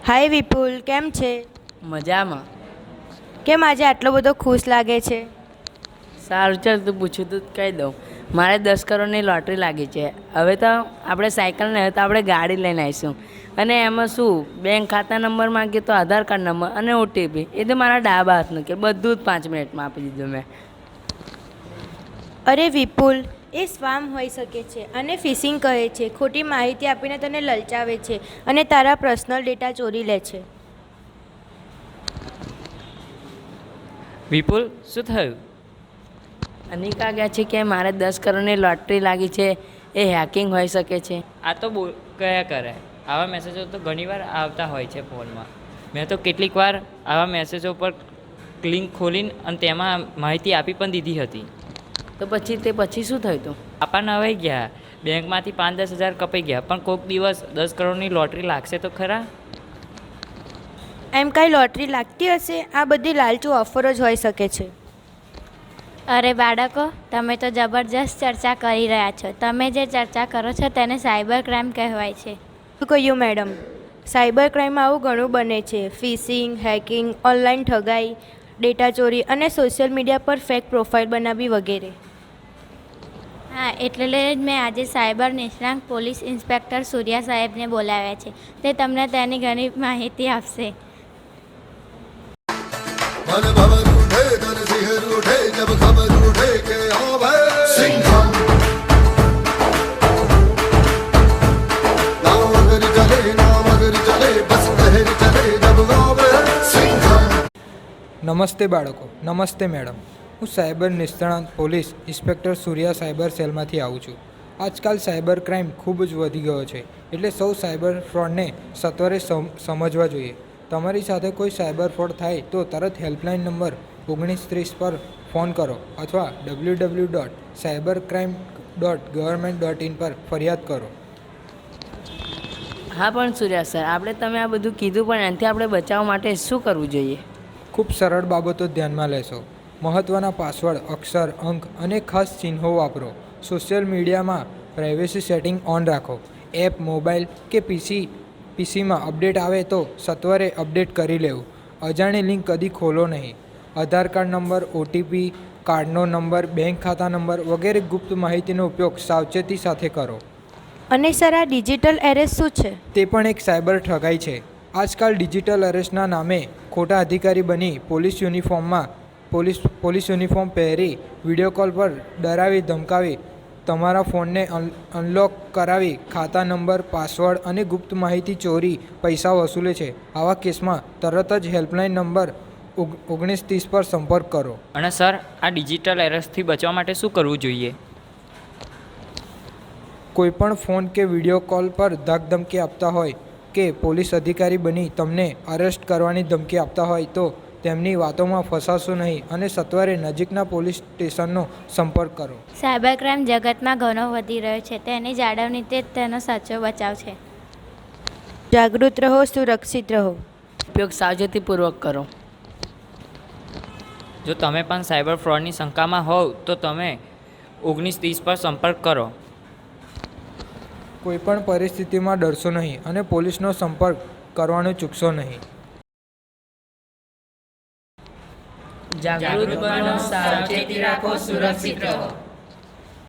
હાય વિપુલ, કેમ છે? મજામાં. કેમ આજે આટલો બધો ખુશ લાગે છે? સારું, ચાલ તું પૂછ્યું તું કહી દઉં. મારે 10 કરોડની લોટરી લાગી છે. હવે તો આપણે સાયકલ નહીં તો આપણે ગાડી લઈને આવીશું. અને એમાં શું, બેંક ખાતા નંબર માગ્યો તો આધાર કાર્ડ નંબર અને ઓટીપી. એ તો મારા ડાબા હાથનું કે બધું જ 5 મિનિટમાં આપી દીધું મેં. અરે વિપુલ, એ સ્પામ હોઈ શકે છે અને ફિશિંગ કહે છે. ખોટી માહિતી આપીને તને લલચાવે છે અને તારા પર્સનલ ડેટા ચોરી લે છે. વિપુલ, શું થયું? અનિકા કહે છે કે મારે 10 કરોડની લોટરી લાગી છે, એ હેકિંગ હોઈ શકે છે. આ તો કયા કરે? આવા મેસેજો તો ઘણીવાર આવતા હોય છે ફોનમાં. મેં તો કેટલીક વાર આવા મેસેજો પર લિંક ખોલીને અને તેમાં માહિતી આપી પણ દીધી હતી. તો પછી શું થયું હતું? આપા નવાઈ ગયા. બેંકમાંથી 5-10 હજાર કપાઈ ગયા. પણ કોઈક દિવસ 10 કરોડની લોટરી લાગશે તો ખરા. એમ કાંઈ લોટરી લાગતી હશે? આ બધી લાલચુ ઓફરો જ હોઈ શકે છે. અરે બાળકો, તમે તો જબરજસ્ત ચર્ચા કરી રહ્યા છો. તમે જે ચર્ચા કરો છો તેને સાયબર ક્રાઇમ કહેવાય છે. શું કહ્યું મેડમ? સાયબર ક્રાઇમમાં આવું ઘણું બને છે. ફિશિંગ, હેકિંગ, ઓનલાઈન ઠગાઈ, ડેટા ચોરી અને સોશિયલ મીડિયા પર ફેક પ્રોફાઇલ બનાવવી વગેરે. હા, એટલે જ મેં આજે સાયબર નિષ્ણાંત પોલીસ ઇન્સ્પેક્ટર સૂર્યા સાહેબને બોલાવ્યા છે. તે તમને તેની ઘણી માહિતી આપશે. मन भवन उठे धन सिंह उठे जब खबर उठे के हाँ भाई सिंघम नाम अगर चले बस लहर चले जब गावे सिंघम। નમસ્તે બાળકો, નમસ્તે મેડમ. હું સાયબર નિષ્ણાંત પોલીસ ઇન્સ્પેક્ટર સૂર્યા સાયબર સેલમાંથી આવું છું. આજકાલ સાયબર ક્રાઇમ ખૂબ જ વધી ગયો છે, એટલે સૌ સાયબર ફ્રોડને સત્વરે સમજવા જોઈએ. તમારી સાથે કોઈ સાયબર ફ્રોડ થાય તો તરત હેલ્પલાઇન નંબર 1930 પર ફોન કરો અથવા www.cybercrime.government.in પર ફરિયાદ કરો. હા પણ સૂર્યા સર, તમે આ બધું કીધું, પણ એનાથી આપણે બચાવવા માટે શું કરવું જોઈએ? ખૂબ સરળ બાબતો ધ્યાનમાં લેશો. મહત્ત્વના પાસવર્ડ, અક્ષર, અંક અને ખાસ ચિહ્નો વાપરો. સોશિયલ મીડિયામાં પ્રાઇવેસી સેટિંગ ઓન રાખો. એપ, મોબાઈલ કે પીસીમાં અપડેટ આવે તો સત્વરે અપડેટ કરી લેવું. અજાણી લિંક કદી ખોલો નહીં. આધાર કાર્ડ નંબર, ઓટીપી, કાર્ડનો નંબર, બેંક ખાતા નંબર વગેરે ગુપ્ત માહિતીનો ઉપયોગ સાવચેતી સાથે કરો. અને સર, આ ડિજિટલ એરેસ્ટ શું છે? તે પણ એક સાયબર ઠગાઈ છે. આજકાલ ડિજિટલ અરેસ્ટના નામે ખોટા અધિકારી બની પોલીસ યુનિફોર્મ પહેરી વિડીયો કોલ પર ડરાવી ધમકાવી તમારા ફોનને અનલોક કરાવી ખાતા નંબર, પાસવર્ડ અને ગુપ્ત માહિતી ચોરી પૈસા વસૂલે છે. આવા કેસમાં તરત જ હેલ્પલાઇન નંબર 1930 પર સંપર્ક કરો. અને સર, આ ડિજિટલ એરેસ્ટથી બચવા માટે શું કરવું જોઈએ? કોઈપણ ફોન કે વિડીયો કોલ પર ધમકી આપતા હોય કે પોલીસ અધિકારી બની તમને અરેસ્ટ કરવાની ધમકી આપતા હોય તો તેમની વાતોમાં ફસાશો નહીં અને સત્વરે નજીકના પોલીસ સ્ટેશનનો સંપર્ક કરો. સાયબર ક્રાઇમ જગતમાં ઘણો વધી રહ્યો છે. તેની જાળવણી તે તેનો સાચો બચાવ છે. જાગૃત રહો, સુરક્ષિત રહો. ઉપયોગ સાવચેતીપૂર્વક કરો. જો તમે પણ સાયબર ફ્રોડની શંકામાં હોવ તો તમે 1930 પર સંપર્ક કરો. કોઈપણ પરિસ્થિતિમાં ડરશો નહીં અને પોલીસનો સંપર્ક કરવાનું ચૂકશો નહીં. જાગૃત બનો, સાવચેતી રાખો, સુરક્ષિત રહો.